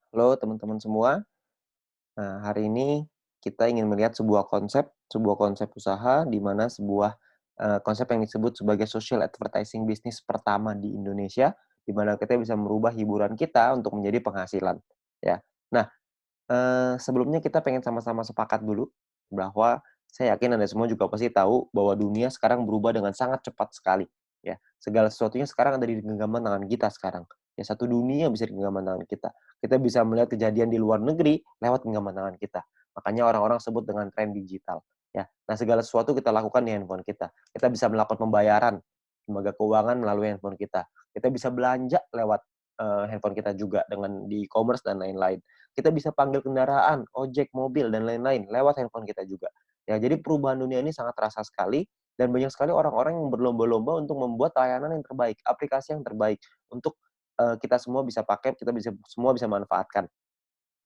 Halo teman-teman semua. Nah, hari ini kita ingin melihat sebuah konsep usaha di mana konsep yang disebut sebagai social advertising bisnis pertama di Indonesia, di mana kita bisa merubah hiburan kita untuk menjadi penghasilan, ya. Nah, sebelumnya kita pengen sama-sama sepakat dulu bahwa saya yakin Anda semua juga pasti tahu bahwa dunia sekarang berubah dengan sangat cepat sekali, ya. Segala sesuatunya sekarang ada di genggaman tangan kita sekarang. Ya, satu dunia bisa di genggaman tangan kita. Kita bisa melihat kejadian di luar negeri lewat genggaman tangan kita. Makanya orang-orang sebut dengan tren digital, ya. Nah, segala sesuatu kita lakukan di handphone kita. Kita bisa melakukan pembayaran lembaga keuangan melalui handphone kita. Kita bisa belanja lewat, handphone kita juga dengan di e-commerce dan lain-lain. Kita bisa panggil kendaraan, ojek, mobil, dan lain-lain lewat handphone kita juga. Ya, jadi perubahan dunia ini sangat terasa sekali dan banyak sekali orang-orang yang berlomba-lomba untuk membuat layanan yang terbaik, aplikasi yang terbaik untuk, kita semua bisa pakai, semua bisa manfaatkan.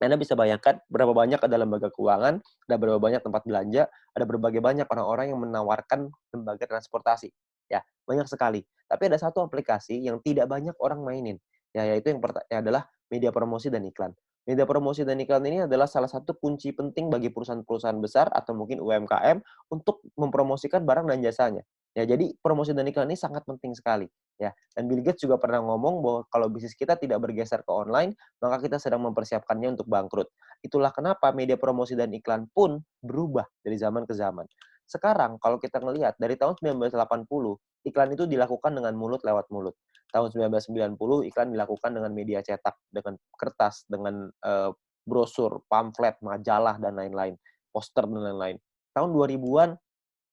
Anda bisa bayangkan berapa banyak ada lembaga keuangan, ada berapa banyak tempat belanja, ada berbagai banyak orang-orang yang menawarkan lembaga transportasi. Ya, banyak sekali. Tapi ada satu aplikasi yang tidak banyak orang mainin, ya yaitu yang adalah media promosi dan iklan. Media promosi dan iklan ini adalah salah satu kunci penting bagi perusahaan-perusahaan besar atau mungkin UMKM untuk mempromosikan barang dan jasanya. Ya, jadi promosi dan iklan ini sangat penting sekali, ya. Dan Bill Gates juga pernah ngomong bahwa kalau bisnis kita tidak bergeser ke online, maka kita sedang mempersiapkannya untuk bangkrut. Itulah kenapa media promosi dan iklan pun berubah dari zaman ke zaman. Sekarang kalau kita ngelihat dari tahun 1980, iklan itu dilakukan dengan mulut lewat mulut. Tahun 1990 iklan dilakukan dengan media cetak, dengan kertas, dengan brosur, pamflet, majalah dan lain-lain, poster dan lain-lain. Tahun 2000-an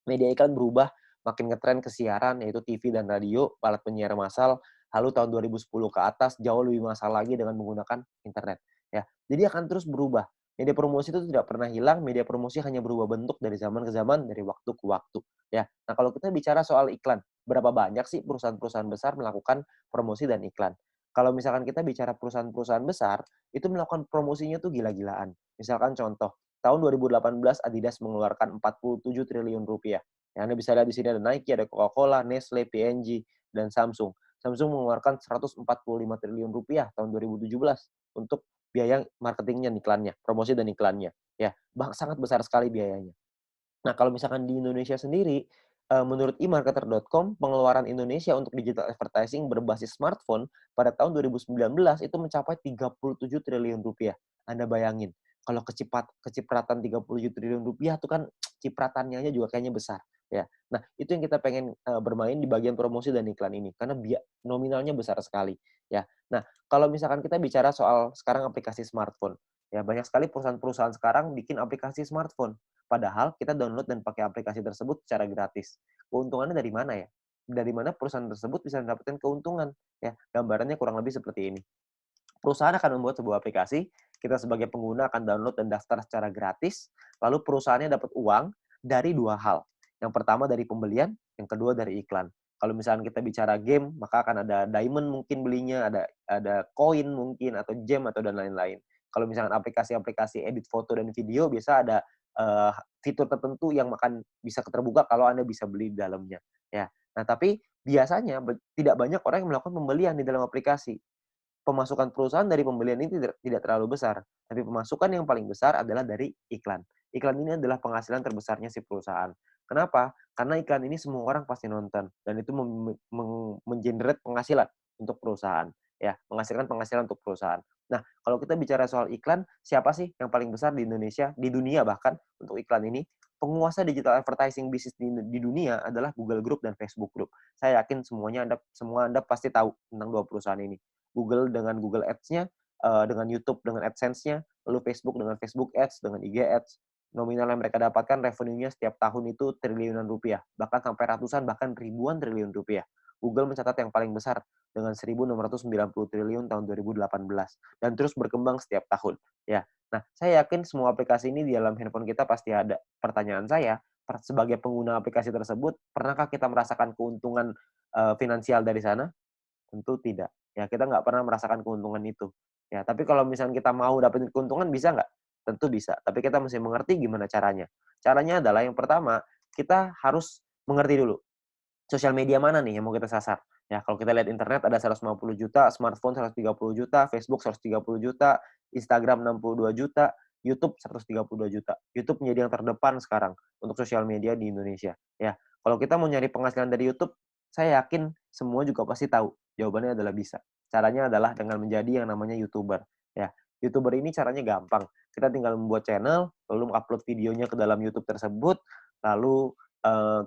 media iklan berubah, makin ngetren ke siaran, yaitu TV dan radio, alat penyiar massal, lalu tahun 2010 ke atas jauh lebih massal lagi dengan menggunakan internet, ya. Jadi akan terus berubah. Media promosi itu tidak pernah hilang, media promosi hanya berubah bentuk dari zaman ke zaman, dari waktu ke waktu, ya. Nah, kalau kita bicara soal iklan, berapa banyak sih perusahaan-perusahaan besar melakukan promosi dan iklan? Kalau misalkan kita bicara perusahaan-perusahaan besar, itu melakukan promosinya tuh gila-gilaan. Misalkan contoh, tahun 2018 Adidas mengeluarkan 47 triliun rupiah. Ya, Anda bisa lihat di sini ada Nike, ada Coca-Cola, Nestle, P&G, dan Samsung. Samsung mengeluarkan 145 triliun rupiah tahun 2017 untuk biaya marketingnya, iklannya, promosi dan iklannya. Ya, sangat besar sekali biayanya. Nah, kalau misalkan di Indonesia sendiri, menurut emarketer.com, pengeluaran Indonesia untuk digital advertising berbasis smartphone pada tahun 2019 itu mencapai 37 triliun rupiah. Anda bayangin, kalau kecipratan 37 triliun rupiah itu kan cipratannya aja juga kayaknya besar, ya. Nah, itu yang kita pengen, bermain di bagian promosi dan iklan ini, karena nominalnya besar sekali, ya. Nah, kalau misalkan kita bicara soal sekarang aplikasi smartphone, ya banyak sekali perusahaan-perusahaan sekarang bikin aplikasi smartphone. Padahal kita download dan pakai aplikasi tersebut secara gratis. Keuntungannya dari mana ya? Dari mana perusahaan tersebut bisa mendapatkan keuntungan? Ya, gambarannya kurang lebih seperti ini. Perusahaan akan membuat sebuah aplikasi, kita sebagai pengguna akan download dan daftar secara gratis, lalu perusahaannya dapat uang dari dua hal. Yang pertama dari pembelian, yang kedua dari iklan. Kalau misalnya kita bicara game, maka akan ada diamond mungkin belinya, ada koin mungkin, atau gem, atau dan lain-lain. Kalau misalnya aplikasi-aplikasi edit foto dan video, biasa ada fitur tertentu yang akan bisa terbuka kalau Anda bisa beli di dalamnya. Ya. Nah, tapi biasanya tidak banyak orang yang melakukan pembelian di dalam aplikasi. Pemasukan perusahaan dari pembelian ini tidak tidak terlalu besar, tapi pemasukan yang paling besar adalah dari iklan. Iklan ini adalah penghasilan terbesarnya si perusahaan. Kenapa? Karena iklan ini semua orang pasti nonton dan itu penghasilan untuk perusahaan, ya, menghasilkan penghasilan untuk perusahaan. Nah, kalau kita bicara soal iklan, siapa sih yang paling besar di Indonesia, di dunia bahkan untuk iklan ini? Penguasa digital advertising bisnis di dunia adalah Google Group dan Facebook Group. Saya yakin semua Anda pasti tahu tentang dua perusahaan ini. Google dengan Google Ads-nya, dengan YouTube dengan AdSense-nya, lalu Facebook dengan Facebook Ads, dengan IG Ads. Nominal yang mereka dapatkan revenue-nya setiap tahun itu triliunan rupiah, bahkan sampai ratusan, bahkan ribuan triliun rupiah. Google mencatat yang paling besar dengan 1.690 triliun tahun 2018 dan terus berkembang setiap tahun, ya. Nah, saya yakin semua aplikasi ini di dalam handphone kita pasti ada. Pertanyaan saya, sebagai pengguna aplikasi tersebut, pernahkah kita merasakan keuntungan, finansial dari sana? Tentu tidak. Ya, kita nggak pernah merasakan keuntungan itu. Ya, tapi kalau misalnya kita mau dapetin keuntungan bisa nggak? Tentu bisa, tapi kita mesti mengerti gimana caranya. Caranya adalah yang pertama, kita harus mengerti dulu, sosial media mana nih yang mau kita sasar. Ya, kalau kita lihat internet ada 150 juta, smartphone 130 juta, Facebook 130 juta, Instagram 62 juta, YouTube 132 juta. YouTube menjadi yang terdepan sekarang untuk sosial media di Indonesia. Ya, kalau kita mau nyari penghasilan dari YouTube, saya yakin semua juga pasti tahu. Jawabannya adalah bisa. Caranya adalah dengan menjadi yang namanya YouTuber. Ya, YouTuber ini caranya gampang. Kita tinggal membuat channel, lalu mengupload videonya ke dalam YouTube tersebut, lalu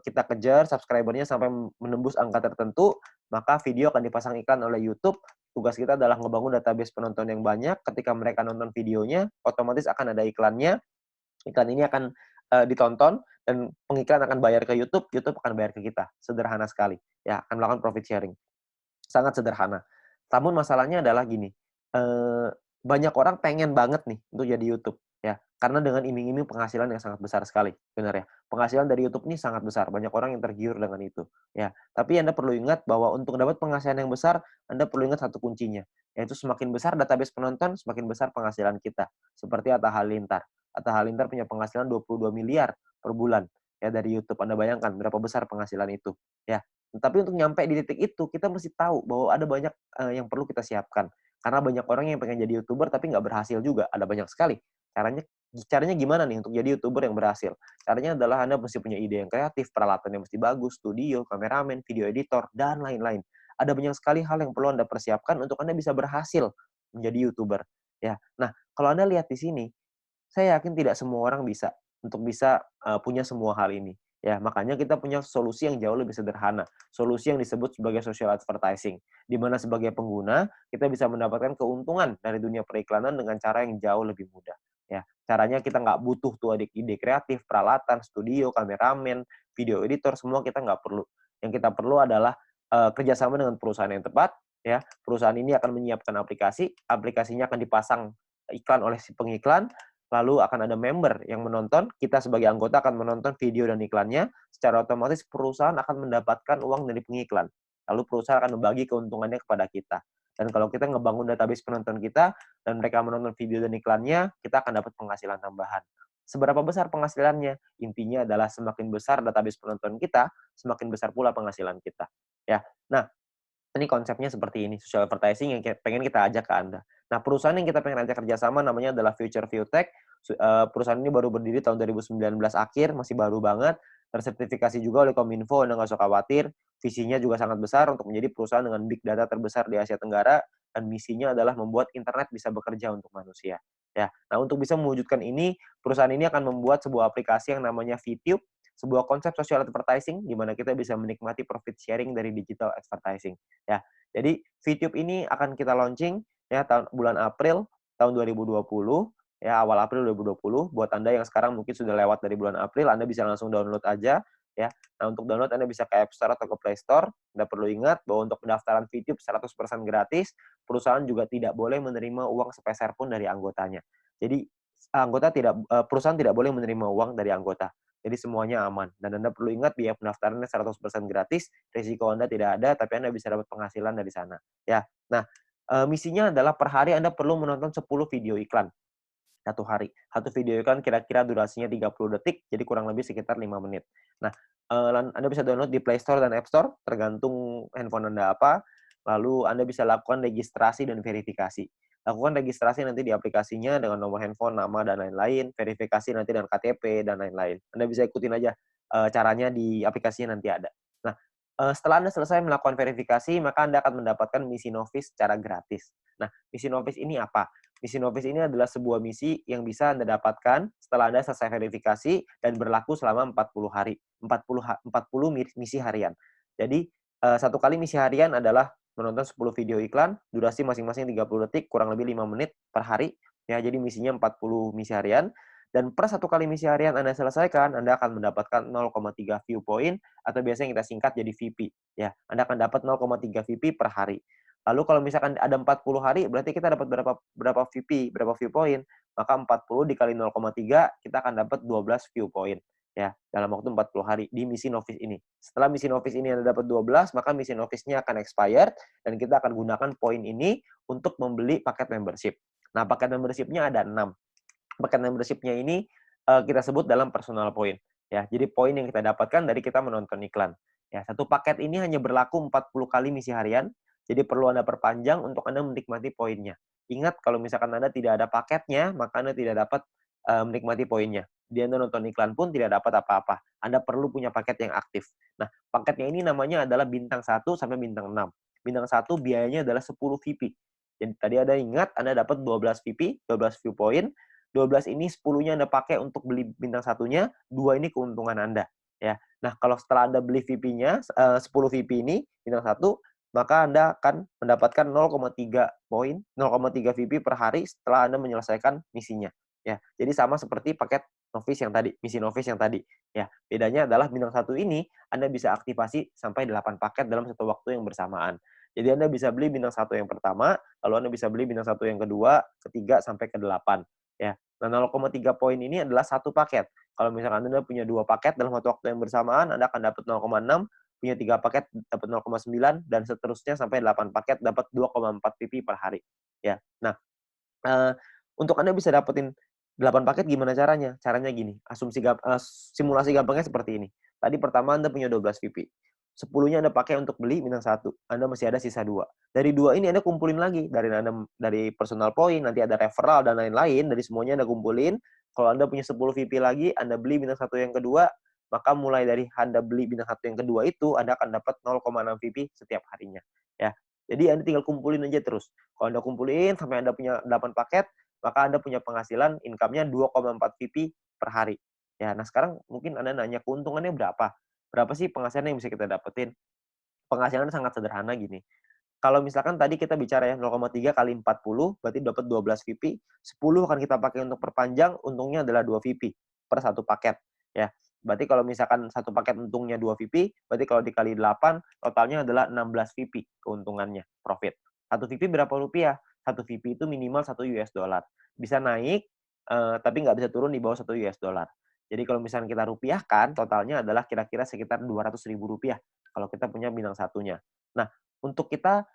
kita kejar subscriber-nya sampai menembus angka tertentu, maka video akan dipasang iklan oleh YouTube. Tugas kita adalah ngebangun database penonton yang banyak. Ketika mereka nonton videonya, otomatis akan ada iklannya. Iklan ini akan ditonton dan pengiklan akan bayar ke YouTube, YouTube akan bayar ke kita. Sederhana sekali. Ya, akan melakukan profit sharing. Sangat sederhana. Namun masalahnya adalah gini, banyak orang pengen banget nih untuk jadi YouTube, ya. Karena dengan iming-iming penghasilan yang sangat besar sekali, benar ya. Penghasilan dari YouTube ini sangat besar, banyak orang yang tergiur dengan itu, ya. Tapi Anda perlu ingat bahwa untuk dapat penghasilan yang besar, Anda perlu ingat satu kuncinya, yaitu semakin besar database penonton, semakin besar penghasilan kita. Seperti Atta Halilintar. Atta Halilintar punya penghasilan 22 miliar per bulan, ya dari YouTube. Anda bayangkan berapa besar penghasilan itu, ya. Tapi untuk nyampe di titik itu, kita mesti tahu bahwa ada banyak, yang perlu kita siapkan. Karena banyak orang yang pengen jadi YouTuber tapi nggak berhasil juga, ada banyak sekali. Caranya caranya gimana nih untuk jadi YouTuber yang berhasil? Caranya adalah Anda mesti punya ide yang kreatif, peralatan yang mesti bagus, studio, kameramen, video editor, dan lain-lain. Ada banyak sekali hal yang perlu Anda persiapkan untuk Anda bisa berhasil menjadi YouTuber, ya. Nah, kalau Anda lihat di sini, saya yakin tidak semua orang bisa, untuk bisa, punya semua hal ini. Ya, makanya kita punya solusi yang jauh lebih sederhana, solusi yang disebut sebagai social advertising, di mana sebagai pengguna, kita bisa mendapatkan keuntungan dari dunia periklanan dengan cara yang jauh lebih mudah, ya. Caranya kita nggak butuh tuh ide kreatif, peralatan, studio, kameramen, video editor, semua kita nggak perlu. Yang kita perlu adalah, kerjasama dengan perusahaan yang tepat, ya. Perusahaan ini akan menyiapkan aplikasi, aplikasinya akan dipasang iklan oleh si pengiklan, lalu akan ada member yang menonton, kita sebagai anggota akan menonton video dan iklannya, secara otomatis perusahaan akan mendapatkan uang dari pengiklan. Lalu perusahaan akan membagi keuntungannya kepada kita. Dan kalau kita ngebangun database penonton kita, dan mereka menonton video dan iklannya, kita akan dapat penghasilan tambahan. Seberapa besar penghasilannya? Intinya adalah semakin besar database penonton kita, semakin besar pula penghasilan kita. Ya. Nah, ini konsepnya seperti ini, social advertising yang pengen kita ajak ke Anda. Nah, perusahaan yang kita pengen ajak kerjasama namanya adalah Future Viewtech. Perusahaan ini baru berdiri tahun 2019 akhir, masih baru banget. Tersertifikasi juga oleh Kominfo, Anda nggak usah khawatir. Visinya juga sangat besar untuk menjadi perusahaan dengan big data terbesar di Asia Tenggara, dan misinya adalah membuat internet bisa bekerja untuk manusia. Ya, nah untuk bisa mewujudkan ini, perusahaan ini akan membuat sebuah aplikasi yang namanya VTube, sebuah konsep social advertising di mana kita bisa menikmati profit sharing dari digital advertising. Ya, jadi VTube ini akan kita launching ya bulan April tahun 2020, ya awal April 2020. Buat Anda yang sekarang mungkin sudah lewat dari bulan April, Anda bisa langsung download aja ya. Nah, untuk download Anda bisa ke App Store atau ke Play Store. Anda perlu ingat bahwa untuk pendaftaran VTube 100% gratis, perusahaan juga tidak boleh menerima uang sepeser pun dari anggotanya. Jadi perusahaan tidak boleh menerima uang dari anggota. Jadi semuanya aman. Dan Anda perlu ingat biaya pendaftarannya 100% gratis, risiko Anda tidak ada, tapi Anda bisa dapat penghasilan dari sana. Ya. Nah, misinya adalah per hari Anda perlu menonton 10 video iklan satu hari. Satu video iklan kira-kira durasinya 30 detik, jadi kurang lebih sekitar 5 menit. Nah, Anda bisa download di Play Store dan App Store, tergantung handphone Anda apa. Lalu Anda bisa lakukan registrasi dan verifikasi. Lakukan registrasi nanti di aplikasinya dengan nomor handphone, nama, dan lain-lain. Verifikasi nanti dengan KTP, dan lain-lain. Anda bisa ikutin aja caranya di aplikasinya nanti ada. Nah, setelah Anda selesai melakukan verifikasi, maka Anda akan mendapatkan misi novis secara gratis. Nah, misi novis ini apa? Misi novis ini adalah sebuah misi yang bisa Anda dapatkan setelah Anda selesai verifikasi dan berlaku selama 40 hari. 40 misi harian. Jadi, satu kali misi harian adalah menonton 10 video iklan, durasi masing-masing 30 detik, kurang lebih 5 menit per hari. Ya, jadi misinya 40 misi harian. Dan per satu kali misi harian Anda selesaikan, Anda akan mendapatkan 0,3 view point, atau biasanya kita singkat jadi VP. Ya, Anda akan dapat 0,3 VP per hari. Lalu kalau misalkan ada 40 hari, berarti kita dapat berapa VP, berapa view point. Maka 40 dikali 0,3, kita akan dapat 12 view point. Ya, dalam waktu 40 hari di misi novice ini. Setelah misi novice ini Anda dapat 12, maka misi novice-nya akan expired, dan kita akan gunakan poin ini untuk membeli paket membership. Nah, paket membership-nya ada 6. Paket membership-nya ini kita sebut dalam personal point. Ya, jadi poin yang kita dapatkan dari kita menonton iklan. Ya, satu paket ini hanya berlaku 40 kali misi harian, jadi perlu Anda perpanjang untuk Anda menikmati poinnya. Ingat kalau misalkan Anda tidak ada paketnya, maka Anda tidak dapat, menikmati poinnya. Dia Anda nonton iklan pun tidak dapat apa-apa. Anda perlu punya paket yang aktif. Nah, paketnya ini namanya adalah bintang 1 sampai bintang 6. Bintang 1 biayanya adalah 10 VIP. Jadi tadi Anda ingat Anda dapat 12 VIP, 12 view point, 12 ini 10-nya Anda pakai untuk beli bintang satunya, 2 ini keuntungan Anda, ya. Nah, kalau setelah Anda beli VIP-nya, 10 VIP ini, bintang satu, maka Anda akan mendapatkan 0,3 poin, 0,3 VIP per hari setelah Anda menyelesaikan misinya, ya. Jadi sama seperti paket novice yang tadi, misi novice yang tadi, ya. Bedanya adalah bintang satu ini Anda bisa aktivasi sampai 8 paket dalam satu waktu yang bersamaan. Jadi Anda bisa beli bintang satu yang pertama, lalu Anda bisa beli bintang satu yang kedua, ketiga, sampai ke 8, ya. Nah, 0,3 poin ini adalah satu paket. Kalau misalkan Anda punya 2 paket dalam waktu yang bersamaan, Anda akan dapat 0,6, punya 3 paket dapat 0,9, dan seterusnya sampai 8 paket dapat 2,4 PP per hari, ya. Nah, Eee, untuk Anda bisa dapetin 8 paket gimana caranya? Caranya gini, simulasi gampangnya seperti ini. Tadi pertama Anda punya 12 VP, 10-nya Anda pakai untuk beli bintang 1, Anda masih ada sisa 2. Dari 2 ini Anda kumpulin lagi, dari personal point, nanti ada referral dan lain-lain, dari semuanya Anda kumpulin. Kalau Anda punya 10 VP lagi, Anda beli bintang 1 yang kedua, maka mulai dari Anda beli bintang 1 yang kedua itu, Anda akan dapat 0,6 VP setiap harinya, ya. Jadi Anda tinggal kumpulin aja terus. Kalau Anda kumpulin sampai Anda punya 8 paket, maka Anda punya penghasilan income-nya 2,4 VP per hari. Ya, nah sekarang mungkin Anda nanya, keuntungannya berapa? Berapa sih penghasilan yang bisa kita dapetin? Penghasilan sangat sederhana gini, kalau misalkan tadi kita bicara ya 0,3 kali 40 berarti dapat 12 VP, 10 akan kita pakai untuk perpanjang, untungnya adalah 2 VP per satu paket, ya. Berarti kalau misalkan satu paket untungnya 2 VP, berarti kalau dikali 8 totalnya adalah 16 VP keuntungannya, profit. Satu VP berapa rupiah? Satu VP itu minimal $1. Bisa naik, tapi nggak bisa turun di bawah $1. Jadi kalau misalkan kita rupiahkan, totalnya adalah kira-kira sekitar Rp200.000 kalau kita punya bintang satunya. Nah, untuk kita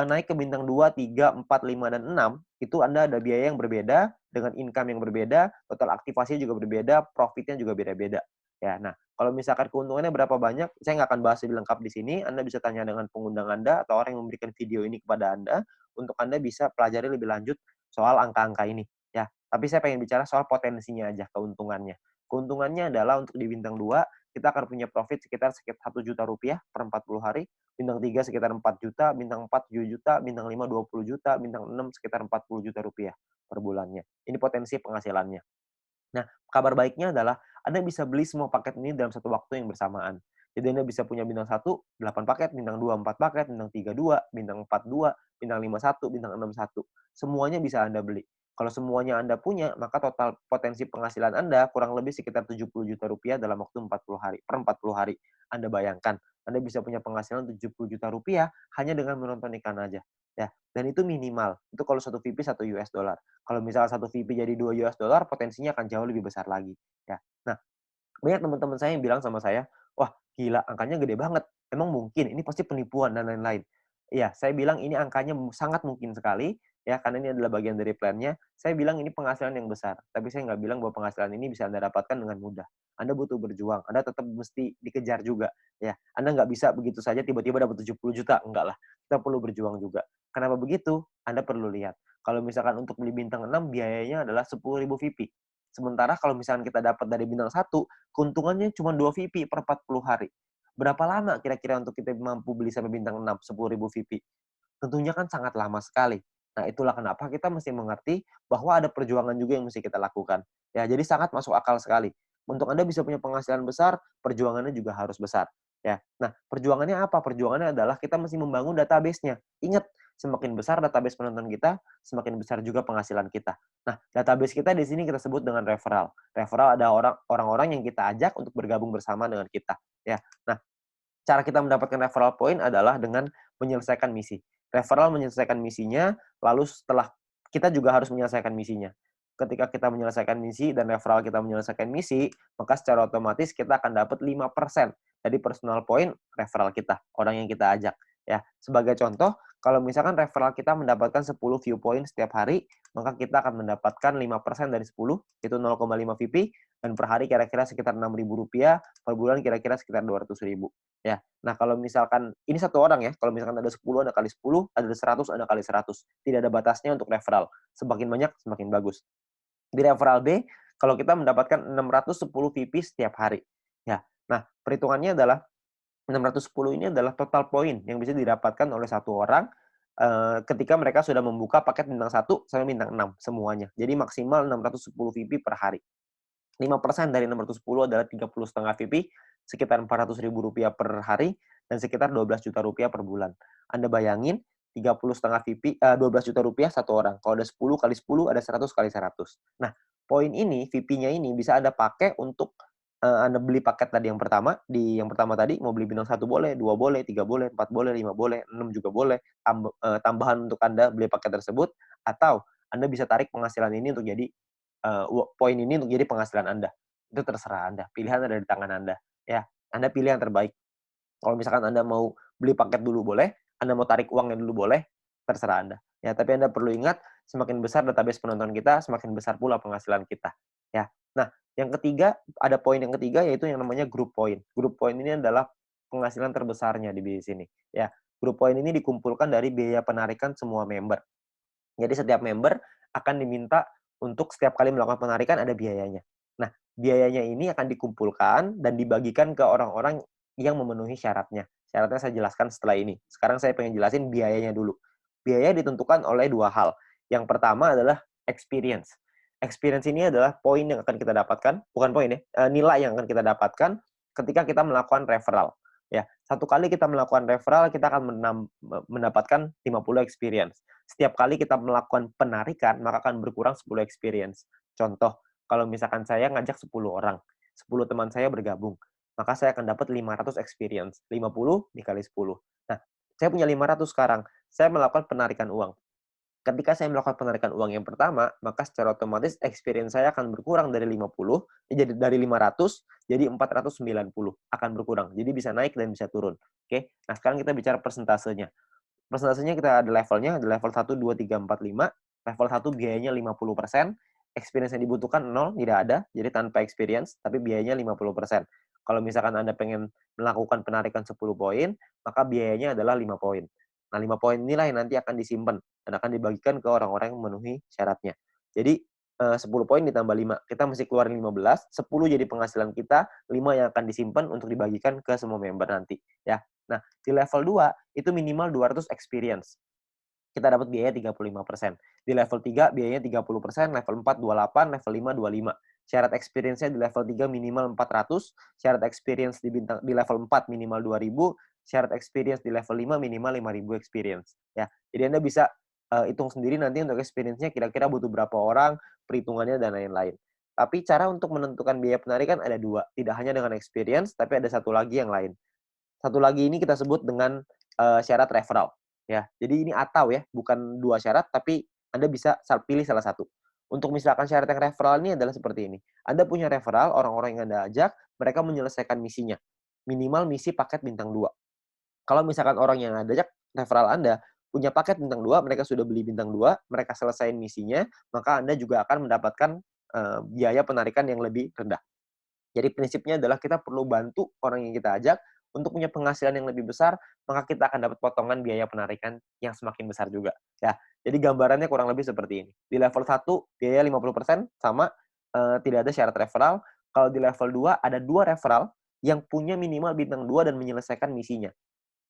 naik ke bintang 2, 3, 4, 5, dan 6, itu Anda ada biaya yang berbeda, dengan income yang berbeda, total aktivasinya juga berbeda, profitnya juga beda-beda. Ya, nah, kalau misalkan keuntungannya berapa banyak, saya nggak akan bahas lebih lengkap di sini. Anda bisa tanya dengan pengundang Anda atau orang yang memberikan video ini kepada Anda, untuk Anda bisa pelajari lebih lanjut soal angka-angka ini. Ya, tapi saya pengen bicara soal potensinya aja, keuntungannya. Keuntungannya adalah untuk di bintang 2, kita akan punya profit sekitar Rp1.000.000 per 40 hari, bintang 3 sekitar 4 juta, bintang 4 7 juta, bintang 5 20 juta, bintang 6 sekitar Rp40 juta per bulannya. Ini potensi penghasilannya. Nah, kabar baiknya adalah Anda bisa beli semua paket ini dalam satu waktu yang bersamaan. Jadi Anda bisa punya bintang 1 8 paket, bintang 2 4 paket, bintang 3 2, bintang 4 2, bintang 5 1, bintang 6 1. Semuanya bisa Anda beli. Kalau semuanya Anda punya, maka total potensi penghasilan Anda kurang lebih sekitar Rp70 juta dalam waktu 40 hari, per 40 hari. Anda bayangkan, Anda bisa punya penghasilan Rp70 juta hanya dengan menonton iklan aja. Ya, dan itu minimal. Itu kalau satu VP $1. Kalau misalnya satu VP jadi $2, potensinya akan jauh lebih besar lagi, ya. Nah, banyak teman-teman saya yang bilang sama saya, "Wah, gila angkanya gede banget. Emang mungkin? Ini pasti penipuan dan lain-lain." Iya, saya bilang ini angkanya sangat mungkin sekali, ya, karena ini adalah bagian dari plan-nya. Saya bilang ini penghasilan yang besar, tapi saya nggak bilang bahwa penghasilan ini bisa Anda dapatkan dengan mudah. Anda butuh berjuang, Anda tetap mesti dikejar juga, ya. Anda nggak bisa begitu saja tiba-tiba dapat 70 juta, enggak lah. Kita perlu berjuang juga. Kenapa begitu? Anda perlu lihat. Kalau misalkan untuk beli bintang 6 biayanya adalah 10.000 VIP. Sementara kalau misalkan kita dapat dari bintang 1, keuntungannya cuma 2 VIP per 40 hari. Berapa lama kira-kira untuk kita mampu beli sampai bintang 6, 10.000 VIP? Tentunya kan sangat lama sekali. Nah, itulah kenapa kita mesti mengerti bahwa ada perjuangan juga yang mesti kita lakukan. Ya, jadi sangat masuk akal sekali. Untuk Anda bisa punya penghasilan besar, perjuangannya juga harus besar. Ya. Nah, perjuangannya apa? Perjuangannya adalah kita mesti membangun database-nya. Ingat, semakin besar database penonton kita, semakin besar juga penghasilan kita. Nah, database kita di sini kita sebut dengan referral. Referral ada orang-orang yang kita ajak untuk bergabung bersama dengan kita. Ya. Nah, cara kita mendapatkan referral point adalah dengan menyelesaikan misi. Referral menyelesaikan misinya, lalu setelah kita juga harus menyelesaikan misinya. Ketika kita menyelesaikan misi dan referral kita menyelesaikan misi, maka secara otomatis kita akan dapat 5% dari personal point referral kita, orang yang kita ajak. Ya, sebagai contoh, kalau misalkan referral kita mendapatkan 10 view point setiap hari, maka kita akan mendapatkan 5% dari 10, itu 0,5 VP, dan per hari kira-kira sekitar Rp6.000, per bulan kira-kira sekitar Rp200.000. ya. Nah, kalau misalkan ini satu orang ya, kalau misalkan ada 10, ada kali 10, ada 100, ada kali 100. Tidak ada batasnya untuk referral. Semakin banyak, semakin bagus. Di referral B, kalau kita mendapatkan 610 VP setiap hari. Ya. Nah, perhitungannya adalah 610 ini adalah total poin yang bisa didapatkan oleh satu orang ketika mereka sudah membuka paket bintang 1 sampai bintang 6 semuanya. Jadi maksimal 610 VP per hari. 5% dari 610 adalah 30,5 VP, sekitar Rp400.000 per hari, dan sekitar Rp12 juta per bulan. Anda bayangin, 30,5 VP, Rp12 juta satu orang. Kalau ada 10 kali 10, ada 100 kali 100. Nah, poin ini, VP-nya ini bisa Anda pakai untuk Anda beli paket tadi yang pertama, yang pertama tadi mau beli bintang 1 boleh, 2 boleh, 3 boleh, 4 boleh, 5 boleh, 6 juga boleh, tambahan untuk Anda beli paket tersebut, atau Anda bisa tarik penghasilan ini untuk jadi poin ini untuk jadi penghasilan Anda. Itu terserah Anda, pilihan ada di tangan Anda, ya. Anda pilih yang terbaik. Kalau misalkan Anda mau beli paket dulu boleh, Anda mau tarik uangnya dulu boleh, terserah Anda. Ya, tapi Anda perlu ingat, semakin besar database penonton kita, semakin besar pula penghasilan kita. Ya. Nah, yang ketiga, ada poin yang ketiga yaitu yang namanya group point. Group point ini adalah penghasilan terbesarnya di bisnis ini. Ya, group point ini dikumpulkan dari biaya penarikan semua member. Jadi setiap member akan diminta untuk setiap kali melakukan penarikan ada biayanya. Nah, biayanya ini akan dikumpulkan dan dibagikan ke orang-orang yang memenuhi syaratnya. Syaratnya saya jelaskan setelah ini. Sekarang saya pengen jelasin biayanya dulu. Biaya ditentukan oleh dua hal. Yang pertama adalah experience. Experience ini adalah poin yang akan kita dapatkan, bukan poin ya, nilai yang akan kita dapatkan ketika kita melakukan referral. Ya, satu kali kita melakukan referral, kita akan mendapatkan 50 experience. Setiap kali kita melakukan penarikan, maka akan berkurang 10 experience. Contoh, kalau misalkan saya ngajak 10 orang, 10 teman saya bergabung, maka saya akan dapat 500 experience. 50 dikali 10. Nah, saya punya 500 sekarang. Saya melakukan penarikan uang. Ketika saya melakukan penarikan uang yang pertama, maka secara otomatis experience saya akan berkurang dari 50, jadi dari 500 jadi 490 akan berkurang. Jadi bisa naik dan bisa turun. Oke. Nah, sekarang kita bicara persentasenya. Persentasenya kita ada levelnya, ada level 1, 2, 3, 4, 5. Level 1 biayanya 50%, experience yang dibutuhkan 0, tidak ada, jadi tanpa experience, tapi biayanya 50%. Kalau misalkan Anda pengen melakukan penarikan 10 poin, maka biayanya adalah 5 poin. Nah, 5 poin inilah yang nanti akan disimpan dan akan dibagikan ke orang-orang yang memenuhi syaratnya. Jadi, 10 poin ditambah 5, kita mesti keluarin 15, 10 jadi penghasilan kita, 5 yang akan disimpan untuk dibagikan ke semua member nanti, ya. Nah, di level 2 itu minimal 200 experience. Kita dapat biaya 35%. Di level 3 biayanya 30%, level 4 28, level 5 25. Syarat experience-nya di level 3 minimal 400, syarat experience di level 4 minimal 2000, syarat experience di level 5 minimal 5000 experience. Ya. Jadi Anda bisa hitung sendiri nanti untuk experience-nya kira-kira butuh berapa orang, perhitungannya dan lain-lain. Tapi cara untuk menentukan biaya penarikan ada dua, tidak hanya dengan experience, tapi ada satu lagi yang lain. Satu lagi ini kita sebut dengan syarat referral, ya. Jadi ini atau ya, bukan dua syarat, tapi Anda bisa pilih salah satu. Untuk misalkan syarat yang referral ini adalah seperti ini. Anda punya referral, orang-orang yang Anda ajak, mereka menyelesaikan misinya. Minimal misi paket bintang 2. Kalau misalkan orang yang Anda ajak, referral Anda, punya paket bintang 2, mereka sudah beli bintang 2, mereka selesaiin misinya, maka Anda juga akan mendapatkan biaya penarikan yang lebih rendah. Jadi prinsipnya adalah kita perlu bantu orang yang kita ajak untuk punya penghasilan yang lebih besar, maka kita akan dapat potongan biaya penarikan yang semakin besar juga. Ya, jadi gambarannya kurang lebih seperti ini. Di level 1 biaya 50% sama, tidak ada syarat referral. Kalau di level 2 ada 2 referral yang punya minimal bintang 2 dan menyelesaikan misinya,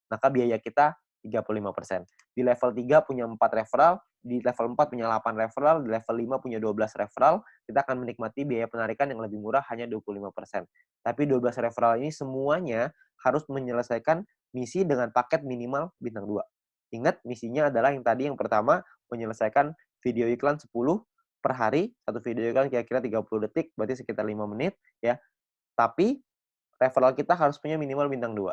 maka biaya kita 35%. Di level 3 punya 4 referral, di level 4 punya 8 referral, di level 5 punya 12 referral, kita akan menikmati biaya penarikan yang lebih murah hanya 25%. Tapi 12 referral ini semuanya harus menyelesaikan misi dengan paket minimal bintang 2. Ingat, misinya adalah yang tadi yang pertama, menyelesaikan video iklan 10 per hari, satu video iklan kira-kira 30 detik, berarti sekitar 5 menit, ya. Tapi referral kita harus punya minimal bintang 2.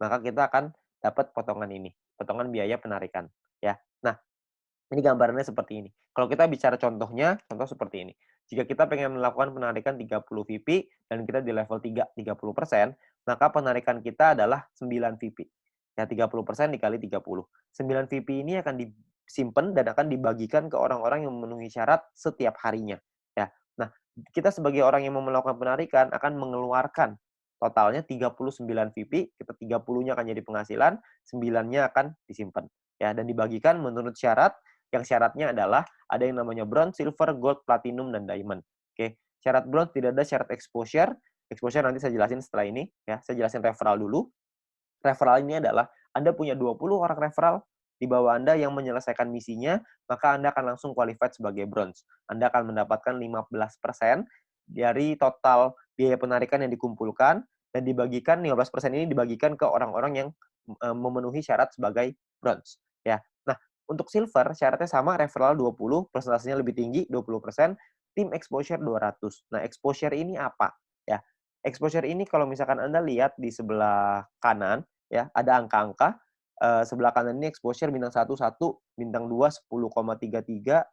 Maka kita akan dapat potongan ini, potongan biaya penarikan, ya. Nah, ini gambarannya seperti ini. Kalau kita bicara contohnya, contoh seperti ini. Jika kita pengen melakukan penarikan 30 VP dan kita di level 3, 30%, maka penarikan kita adalah 9 VP. Ya, 30% dikali 30. 9 VP ini akan disimpan dan akan dibagikan ke orang-orang yang memenuhi syarat setiap harinya. Ya. Nah, kita sebagai orang yang mau melakukan penarikan akan mengeluarkan totalnya 39 VP, kita 30-nya akan jadi penghasilan, 9-nya akan disimpan. Ya, dan dibagikan menurut syarat, yang syaratnya adalah ada yang namanya bronze, silver, gold, platinum, dan diamond. Oke, syarat bronze tidak ada syarat exposure. Exposure nanti saya jelasin setelah ini, ya. Saya jelasin referral dulu. Referral ini adalah Anda punya 20 orang referral di bawah Anda yang menyelesaikan misinya, maka Anda akan langsung qualified sebagai bronze. Anda akan mendapatkan 15% dari total biaya penarikan yang dikumpulkan dan dibagikan 15% ini dibagikan ke orang-orang yang memenuhi syarat sebagai bronze, ya. Nah, untuk silver syaratnya sama, referral 20, persentasenya lebih tinggi 20%, tim exposure 200. Nah, exposure ini apa? Ya, exposure ini kalau misalkan Anda lihat di sebelah kanan, ya, ada angka-angka, sebelah kanan ini exposure bintang 1 1, bintang 2 10,33,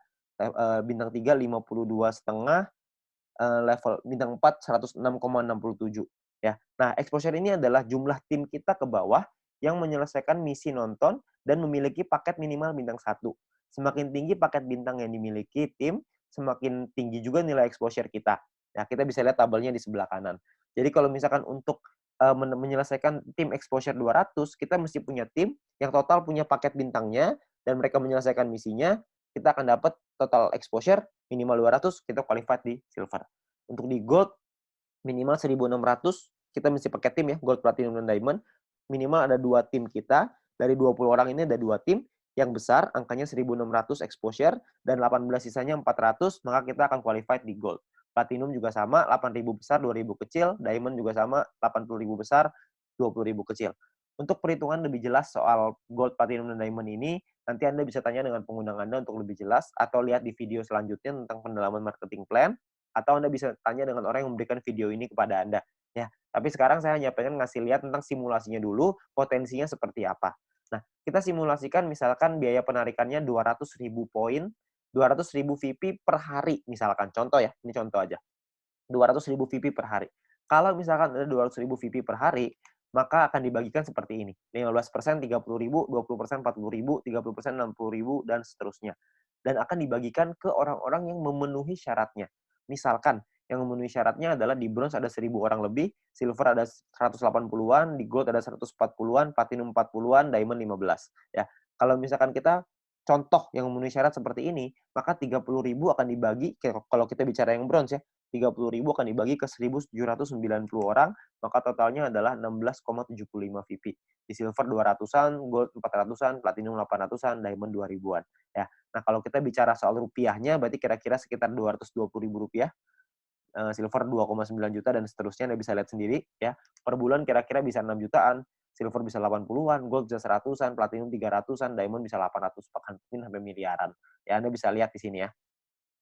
bintang 3 52,5, level bintang 4 106,67, ya. Nah, exposure ini adalah jumlah tim kita ke bawah yang menyelesaikan misi nonton dan memiliki paket minimal bintang 1. Semakin tinggi paket bintang yang dimiliki tim, semakin tinggi juga nilai exposure kita. Nah, kita bisa lihat tabelnya di sebelah kanan. Jadi kalau misalkan untuk menyelesaikan tim exposure 200, kita mesti punya tim yang total punya paket bintangnya dan mereka menyelesaikan misinya, kita akan dapat total exposure minimal 200, kita qualified di silver. Untuk di gold, minimal 1.600, kita mesti pakai tim ya, gold, platinum, dan diamond. Minimal ada 2 tim kita, dari 20 orang ini ada 2 tim, yang besar angkanya 1.600 exposure, dan 18 sisanya 400, maka kita akan qualified di gold. Platinum juga sama, 8.000 besar, 2.000 kecil. Diamond juga sama, 80.000 besar, 20.000 kecil. Untuk perhitungan lebih jelas soal gold, platinum, dan diamond ini, nanti Anda bisa tanya dengan pengundang Anda untuk lebih jelas, atau lihat di video selanjutnya tentang pendalaman marketing plan, atau Anda bisa tanya dengan orang yang memberikan video ini kepada Anda. Ya, tapi sekarang saya hanya pengen ngasih lihat tentang simulasinya dulu, potensinya seperti apa. Nah, kita simulasikan misalkan biaya penarikannya 200.000 poin, 200.000 VP per hari misalkan. Contoh ya, ini contoh aja. 200.000 VP per hari. Kalau misalkan ada 200.000 VP per hari, maka akan dibagikan seperti ini. 15% 30.000, 20% 40.000, 30% 60.000, dan seterusnya. Dan akan dibagikan ke orang-orang yang memenuhi syaratnya. Misalkan, yang memenuhi syaratnya adalah di bronze ada 1.000 orang lebih, silver ada 180-an, di gold ada 140-an, platinum 40-an, diamond 15. Ya, kalau misalkan kita contoh yang memenuhi syarat seperti ini, maka 30.000 akan dibagi, kalau kita bicara yang bronze ya, 30.000 akan dibagi ke 1.790 orang, maka totalnya adalah 16,75 VP. Di silver 200-an, gold 400-an, platinum 800-an, diamond 2.000-an. Ya. Nah, kalau kita bicara soal rupiahnya, berarti kira-kira sekitar Rp220.000, silver 2,9 juta, dan seterusnya Anda bisa lihat sendiri ya. Per bulan kira-kira bisa 6 jutaan, silver bisa 80-an, gold bisa 100-an, platinum 300-an, diamond bisa 800, bahkan mungkin sampai miliaran. Ya, Anda bisa lihat di sini ya.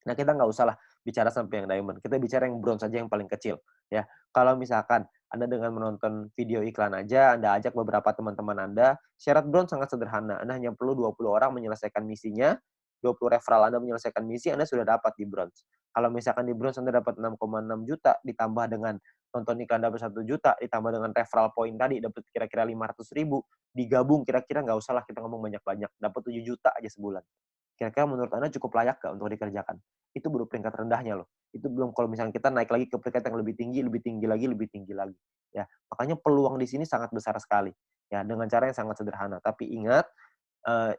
Nah, kita nggak usah lah bicara sampai yang diamond, kita bicara yang bronze saja yang paling kecil, ya. Kalau misalkan Anda dengan menonton video iklan aja, Anda ajak beberapa teman-teman Anda, syarat bronze sangat sederhana, Anda hanya perlu 20 orang menyelesaikan misinya, 20 referral Anda menyelesaikan misi, Anda sudah dapat di bronze. Kalau misalkan di bronze Anda dapat 6,6 juta, ditambah dengan nonton iklan dapat 1 juta, ditambah dengan referral point tadi dapat kira-kira 500.000, digabung kira-kira nggak usah lah kita ngomong banyak-banyak, dapat 7 juta aja sebulan. Kira-kira menurut Anda cukup layak nggak untuk dikerjakan? Itu baru peringkat rendahnya loh. Itu belum kalau misalnya kita naik lagi ke peringkat yang lebih tinggi lagi, lebih tinggi lagi. Ya, makanya peluang di sini sangat besar sekali. Ya, dengan cara yang sangat sederhana. Tapi ingat,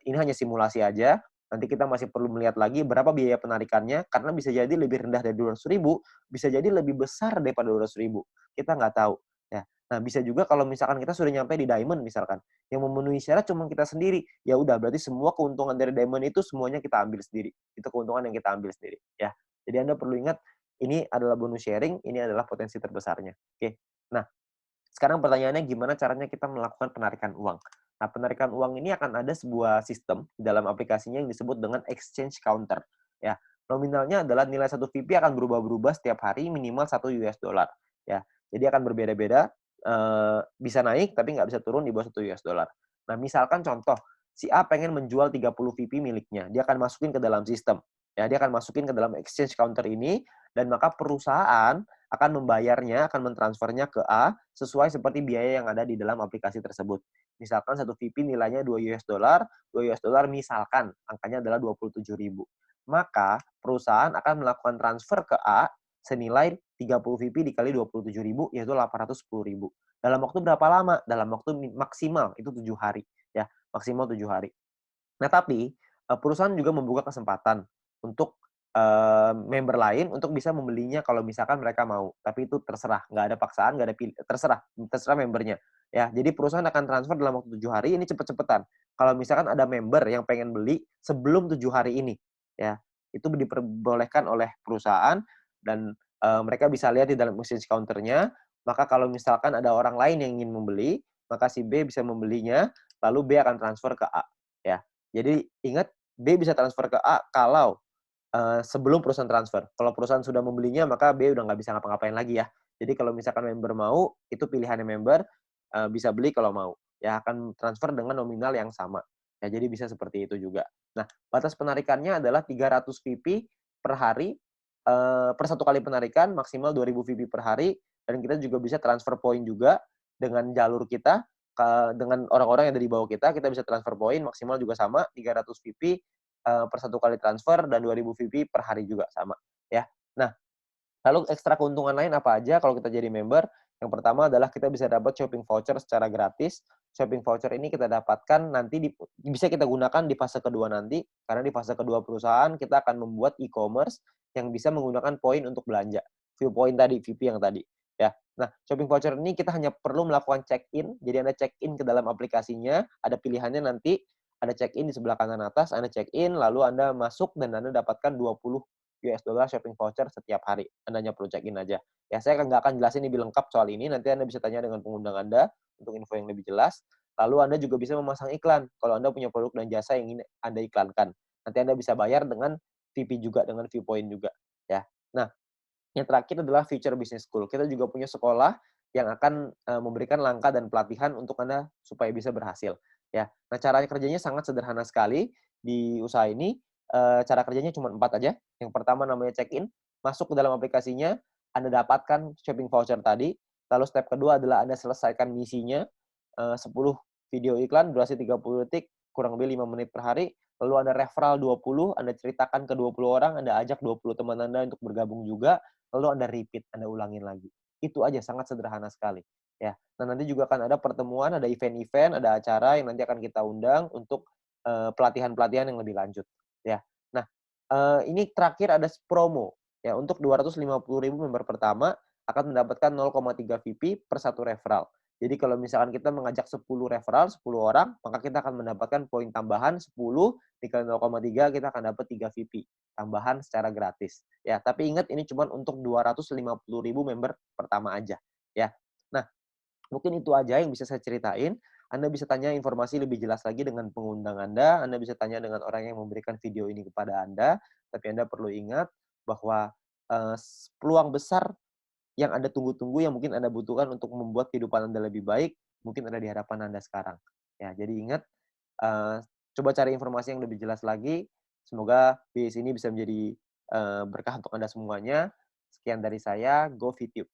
ini hanya simulasi aja. Nanti kita masih perlu melihat lagi berapa biaya penarikannya, karena bisa jadi lebih rendah dari 200.000, bisa jadi lebih besar daripada 200.000. Kita nggak tahu. Ya. Nah, bisa juga kalau misalkan kita sudah nyampe di diamond misalkan, yang memenuhi syarat cuma kita sendiri, ya udah berarti semua keuntungan dari diamond itu semuanya kita ambil sendiri. Itu keuntungan yang kita ambil sendiri, ya. Jadi Anda perlu ingat, ini adalah bonus sharing, ini adalah potensi terbesarnya. Oke. Nah, sekarang pertanyaannya gimana caranya kita melakukan penarikan uang? Nah, penarikan uang ini akan ada sebuah sistem di dalam aplikasinya yang disebut dengan exchange counter. Ya, nominalnya adalah nilai satu VP akan berubah-berubah setiap hari minimal 1 US dollar. Ya, jadi akan berbeda-beda, bisa naik tapi nggak bisa turun di bawah 1 US dollar. Nah, misalkan contoh, si A pengen menjual 30 VP miliknya, dia akan masukin ke dalam sistem. Ya, dia akan masukin ke dalam exchange counter ini, dan maka perusahaan akan membayarnya, akan mentransfernya ke A sesuai seperti biaya yang ada di dalam aplikasi tersebut. Misalkan satu VP nilainya 2 US dollar, 2 US dollar misalkan angkanya adalah 27.000. Maka perusahaan akan melakukan transfer ke A senilai 30 VP dikali 27.000 yaitu 810.000. Dalam waktu berapa lama? Dalam waktu maksimal itu 7 hari ya, maksimal 7 hari. Nah, tapi, perusahaan juga membuka kesempatan untuk, member lain untuk bisa membelinya kalau misalkan mereka mau. Tapi itu terserah, nggak ada paksaan, nggak ada terserah terserah membernya, ya. Jadi perusahaan akan transfer dalam waktu 7 hari, ini cepet-cepetan. Kalau misalkan ada member yang pengen beli sebelum 7 hari ini, ya, itu diperbolehkan oleh perusahaan dan, mereka bisa lihat di dalam message counter-nya, maka kalau misalkan ada orang lain yang ingin membeli, maka si B bisa membelinya, lalu B akan transfer ke A, ya. Jadi ingat, B bisa transfer ke A kalau, sebelum perusahaan transfer. Kalau perusahaan sudah membelinya, maka B udah nggak bisa ngapa-ngapain lagi ya. Jadi kalau misalkan member mau, itu pilihannya member, bisa beli kalau mau. Ya akan transfer dengan nominal yang sama. Ya jadi bisa seperti itu juga. Nah, batas penarikannya adalah 300 VP per hari, per satu kali penarikan, maksimal 2.000 VP per hari, dan kita juga bisa transfer point juga dengan jalur kita, dengan orang-orang yang ada di bawah kita bisa transfer point maksimal juga sama 300 VP per satu kali transfer dan 2.000 VP per hari juga sama ya. Nah, lalu ekstra keuntungan lain apa aja kalau kita jadi member? Yang pertama adalah kita bisa dapat shopping voucher secara gratis. Shopping voucher ini kita dapatkan nanti bisa kita gunakan di fase kedua nanti, karena di fase kedua perusahaan kita akan membuat e-commerce yang bisa menggunakan poin untuk belanja. View point tadi, VP yang tadi. Ya. Nah, shopping voucher ini kita hanya perlu melakukan check-in. Jadi Anda check-in ke dalam aplikasinya, ada pilihannya nanti, ada check-in di sebelah kanan atas, Anda check-in, lalu Anda masuk dan Anda dapatkan 20 US dollar shopping voucher setiap hari. Anda hanya perlu check-in aja. Ya, saya nggak akan jelasin lebih lengkap soal ini. Nanti Anda bisa tanya dengan pengundang Anda untuk info yang lebih jelas. Lalu Anda juga bisa memasang iklan kalau Anda punya produk dan jasa yang ingin Anda iklankan. Nanti Anda bisa bayar dengan VP juga, dengan Viewpoint juga. Ya. Nah, yang terakhir adalah Future Business School. Kita juga punya sekolah yang akan memberikan langkah dan pelatihan untuk Anda supaya bisa berhasil. Ya. Nah, cara kerjanya sangat sederhana sekali di usaha ini. Cara kerjanya cuma 4 aja. Yang pertama namanya check-in, masuk ke dalam aplikasinya, Anda dapatkan shopping voucher tadi. Lalu step kedua adalah Anda selesaikan misinya, 10 video iklan durasi 30 detik, kurang lebih 5 menit per hari. Lalu Anda referral 20, Anda ceritakan ke 20 orang, Anda ajak 20 teman Anda untuk bergabung juga, lalu Anda repeat, Anda ulangin lagi. Itu aja, sangat sederhana sekali. Ya. Nah, nanti juga akan ada pertemuan, ada event-event, ada acara yang nanti akan kita undang untuk pelatihan-pelatihan yang lebih lanjut. Ya. Nah, ini terakhir ada promo. Ya, untuk 250.000 member pertama akan mendapatkan 0,3 VP per satu referral. Jadi kalau misalkan kita mengajak 10 referral, 10 orang, maka kita akan mendapatkan poin tambahan 10 dikali 0,3 kita akan dapat 3 VP tambahan secara gratis. Ya, tapi ingat ini cuma untuk 250.000 member pertama aja, ya. Nah, mungkin itu aja yang bisa saya ceritain. Anda bisa tanya informasi lebih jelas lagi dengan pengundang Anda bisa tanya dengan orang yang memberikan video ini kepada Anda, tapi Anda perlu ingat bahwa, peluang besar yang Anda tunggu-tunggu, yang mungkin Anda butuhkan untuk membuat kehidupan Anda lebih baik, mungkin ada di hadapan Anda sekarang. Ya, jadi ingat, eee, coba cari informasi yang lebih jelas lagi. Semoga bisnis ini bisa menjadi, berkah untuk Anda semuanya. Sekian dari saya, Go Fit You.